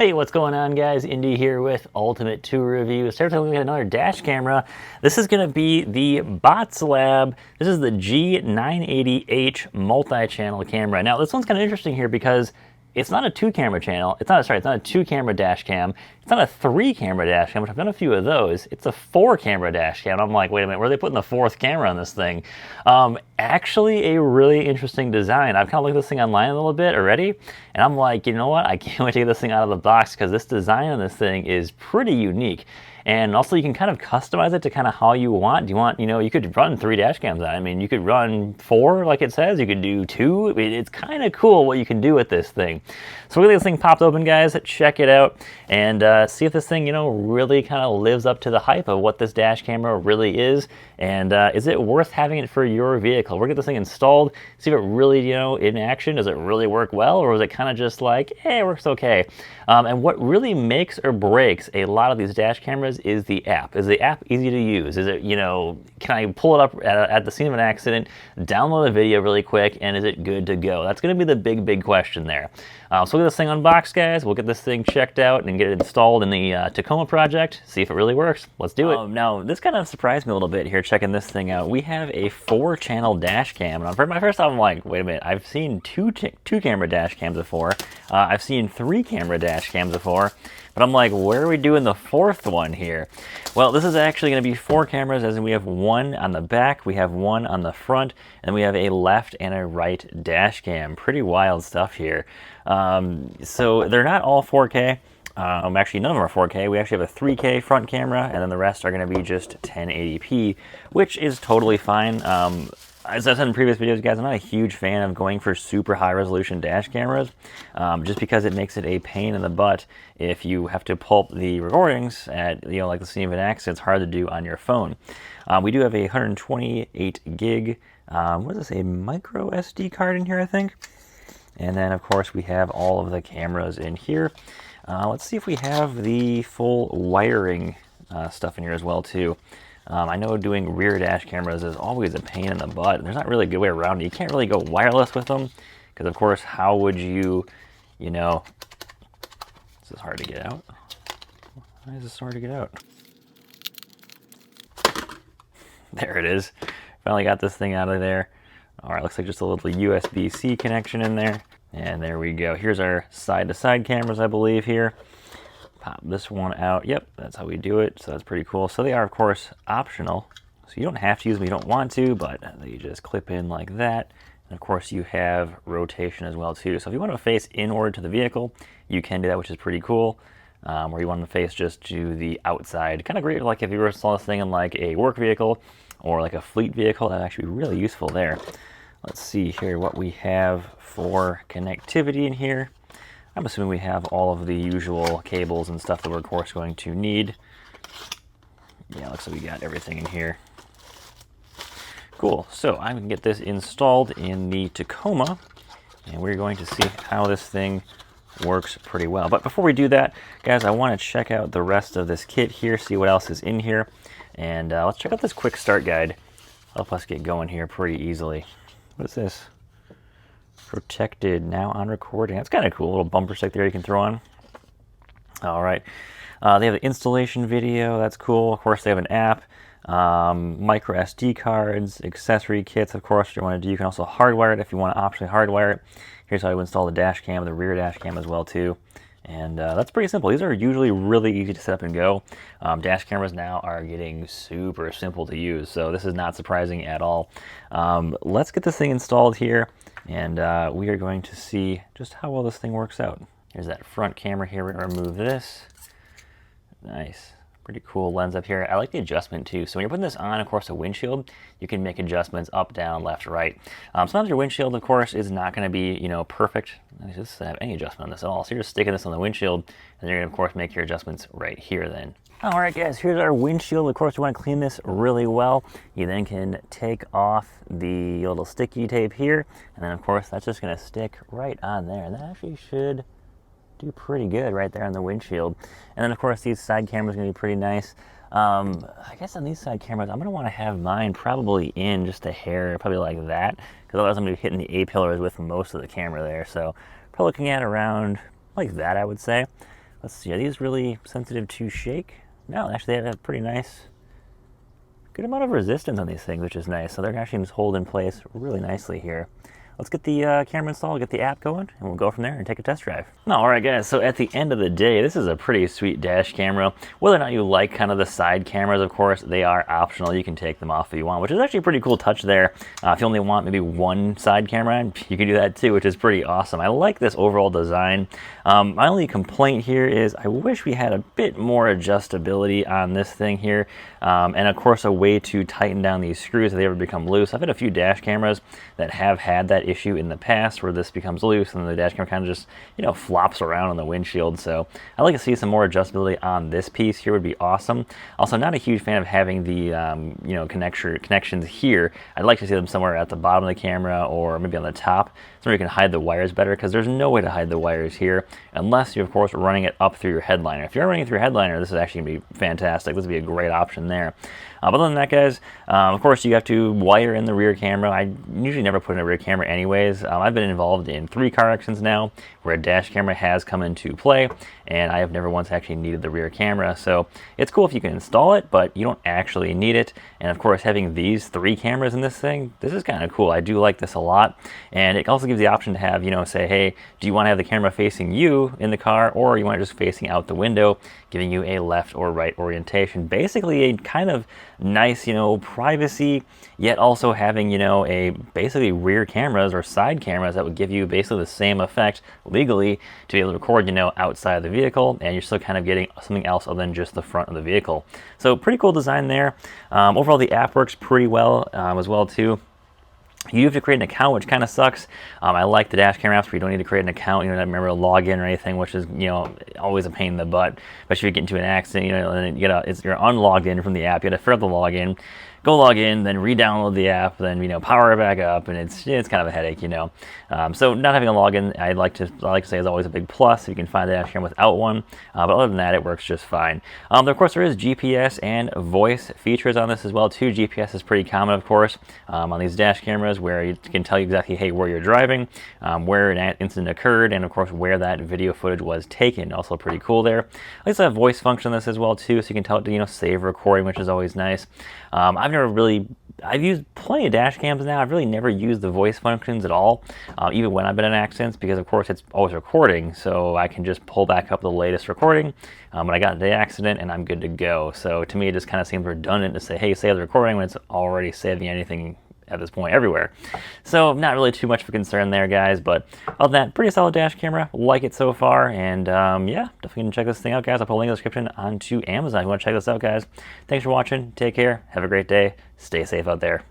Hey, what's going on, guys? Indy here with Ultimate Tour Review. Start looking at another dash camera. This is going to be the Botslab. This is the G980H multi-channel camera. Now, this one's kind of interesting here because it's not a two-camera channel. It's not a two-camera dash cam. It's not a three-camera dash cam, which I've done a few of those. It's a four-camera dash cam. I'm like, wait a minute, where are they putting the fourth camera on this thing? Actually, a really interesting design. I've kind of looked at this thing online a little bit already, and I'm like, you know what? I can't wait to get this thing out of the box because this design on this thing is pretty unique. And also you can kind of customize it to kind of how you want. Do you want, you could run 3 dash cams on it. I mean, you could run 4 like it says. You could do 2. I mean, it's kind of cool what you can do with this thing. So we're gonna get this thing popped open, guys. Check it out and see if this thing, really kind of lives up to the hype of what this dash camera really is. And is it worth having it for your vehicle? We're gonna get this thing installed, see if it really, in action, does it really work well? Or is it kind of just like, it works okay? And what really makes or breaks a lot of these dash cameras is the app. Is the app easy to use? Is it, can I pull it up at the scene of an accident, download a video really quick, and is it good to go? That's going to be the big question there. So we'll get this thing unboxed, guys. We'll get this thing checked out and get it installed in the Tacoma project, see if it really works. Let's do it. Now, this kind of surprised me a little bit here checking this thing out. We have a 4-channel dash cam. And my first thought, I'm like, wait a minute, I've seen two-camera dash cams before. I've seen 3-camera dash cams before. But I'm like, where are we doing the 4th one here? Well, this is actually going to be 4 cameras, as in we have 1 on the back, we have 1 on the front, and we have a left and a right dash cam. Pretty wild stuff here. So they're not all 4K. Actually, none of them are 4K. We actually have a 3K front camera, and then the rest are going to be just 1080p, which is totally fine. As I've said in previous videos, guys, I'm not a huge fan of going for super high-resolution dash cameras, just because it makes it a pain in the butt if you have to pull up the recordings at, like the scene of an accident. It's hard to do on your phone. We do have a 128 gig, what is this, a micro SD card in here, I think? And then, of course, we have all of the cameras in here. Let's see if we have the full wiring stuff in here as well, too. I know doing rear dash cameras is always a pain in the butt. There's not really a good way around it. You can't really go wireless with them because, of course, how would you, this is hard to get out. Why is this hard to get out? There it is. Finally got this thing out of there. All right, looks like just a little USB-C connection in there. And there we go. Here's our side-to-side cameras, I believe, here. Pop this one out. Yep, that's how we do it. So that's pretty cool. So they are, of course, optional. So you don't have to use them, you don't want to, but you just clip in like that. And of course, you have rotation as well, too. So if you want to face inward to the vehicle, you can do that, which is pretty cool. Or you want to face just to the outside. Kind of great, like if you were to install this thing in like a work vehicle or like a fleet vehicle, that'd actually be really useful there. Let's see here what we have for connectivity in here. I'm assuming we have all of the usual cables and stuff that we're, of course, going to need. Yeah, looks like we got everything in here. Cool. So I'm going to get this installed in the Tacoma, and we're going to see how this thing works pretty well. But before we do that, guys, I want to check out the rest of this kit here, see what else is in here. And let's check out this quick start guide. Help us get going here pretty easily. What is this? Protected, now on recording. That's kind of cool. A little bumper stick there you can throw on. All right. They have the installation video. That's cool. Of course, they have an app. Micro SD cards, accessory kits, of course, you want to do. You can also hardwire it if you want to optionally hardwire it. Here's how you install the dash cam, the rear dash cam as well, too. And that's pretty simple. These are usually really easy to set up and go. Dash cameras now are getting super simple to use, so this is not surprising at all. Let's get this thing installed here, and we are going to see just how well this thing works out. Here's that front camera here. We're going to remove this. Nice. Pretty cool lens up here. I like the adjustment too. So when you're putting this on, of course, a windshield, you can make adjustments up, down, left, right. Sometimes your windshield, of course, is not going to be, perfect. I just have any adjustment on this at all. So you're just sticking this on the windshield, and you're going to, of course, make your adjustments right here then. All right, guys, here's our windshield. Of course, you want to clean this really well. You then can take off the little sticky tape here, and then, of course, that's just going to stick right on there. And that actually should do pretty good right there on the windshield. And then, of course, these side cameras are going to be pretty nice. I guess on these side cameras, I'm going to want to have mine probably in just a hair, probably like that, because otherwise I'm going to be hitting the A-pillars with most of the camera there. So probably looking at around like that, I would say. Let's see, are these really sensitive to shake? No, actually they have a pretty nice, good amount of resistance on these things, which is nice. So they're actually just hold in place really nicely here. Let's get the camera installed, get the app going, and we'll go from there and take a test drive. All right, guys, so at the end of the day, this is a pretty sweet dash camera. Whether or not you like kind of the side cameras, of course, they are optional. You can take them off if you want, which is actually a pretty cool touch there. If you only want maybe one side camera, you can do that too, which is pretty awesome. I like this overall design. My only complaint here is I wish we had a bit more adjustability on this thing here, and of course a way to tighten down these screws if they ever become loose. I've had a few dash cameras that have had that issue in the past where this becomes loose and the dash camera kind of just, you know, flops around on the windshield. So I'd like to see some more adjustability on this piece here, would be awesome. Also, not a huge fan of having the you know, connections here. I'd like to see them somewhere at the bottom of the camera or maybe on the top, so you can hide the wires better, because there's no way to hide the wires here unless you're of course running it up through your headliner. If you're running through your headliner, this is actually going to be fantastic. This would be a great option there. But other than that, guys, of course you have to wire in the rear camera. I usually never put in a rear camera anyways. I've been involved in 3 car accidents now where a dash camera has come into play, and I have never once actually needed the rear camera. So it's cool if you can install it, but you don't actually need it. And of course, having these 3 cameras in this thing, this is kind of cool. I do like this a lot. And it also gives the option to have, you know, say, hey, do you want to have the camera facing you in the car, or you want it just facing out the window, giving you a left or right orientation? Basically a kind of nice, you know, privacy, yet also having, you know, a basically rear cameras or side cameras that would give you basically the same effect legally to be able to record, you know, outside of the vehicle, and you're still kind of getting something else other than just the front of the vehicle. So pretty cool design there. Overall, the app works pretty well as well too. You have to create an account, which kind of sucks. I like the dash camera apps where you don't need to create an account. You don't remember to log in or anything, which is, you know, always a pain in the butt, especially if you get into an accident, you know, and you're unlogged in from the app. You got to figure out the login, go log in, then re-download the app, then, you know, power it back up, and it's kind of a headache, you know. So not having a login, I like to say, is always a big plus if you can find the dash camera without one. But other than that, it works just fine. Of course, there is GPS and voice features on this as well too. GPS is pretty common, of course, on these dash cameras, where you can tell you exactly, hey, where you're driving, where an incident occurred, and of course where that video footage was taken. Also pretty cool there. I also have voice function on this as well too, so you can tell it to, you know, save recording, which is always nice. I've used plenty of dash cams now. I've really never used the voice functions at all, even when I've been in accidents, because of course it's always recording, so I can just pull back up the latest recording when I got into the accident and I'm good to go. So to me, it just kind of seems redundant to say, hey, save the recording, when it's already saving anything at this point everywhere. So not really too much of a concern there, guys, but other than that, pretty solid dash camera. Like it so far, and yeah, definitely gonna check this thing out, guys. I'll put a link in the description onto Amazon if you want to check this out, guys. Thanks for watching. Take care. Have a great day. Stay safe out there.